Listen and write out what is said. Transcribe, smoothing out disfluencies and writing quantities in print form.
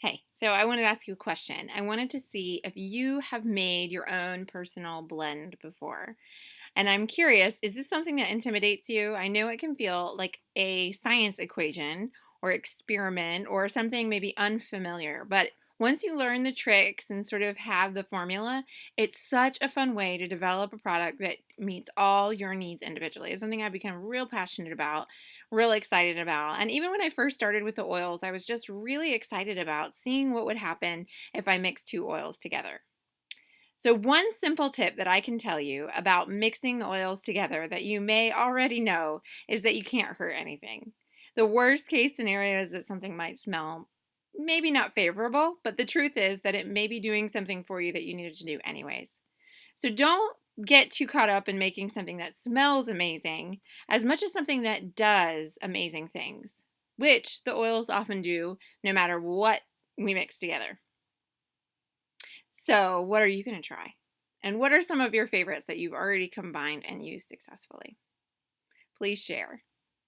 Hey, so I wanted to ask you a question. I wanted to see if you have made your own personal blend before. And I'm curious, is this something that intimidates you? I know it can feel like a science equation or experiment or something maybe unfamiliar, but once you learn the tricks and sort of have the formula, it's such a fun way to develop a product that meets all your needs individually. It's something I've become real passionate about, real excited about. And even when I first started with the oils, I was just really excited about seeing what would happen if I mixed two oils together. So, one simple tip that I can tell you about mixing the oils together that you may already know is that you can't hurt anything. The worst case scenario is that something might smell maybe not favorable, but the truth is that it may be doing something for you that you needed to do anyways. So, don't get too caught up in making something that smells amazing as much as something that does amazing things, which the oils often do no matter what we mix together. So, what are you going to try? And what are some of your favorites that you've already combined and used successfully? Please share.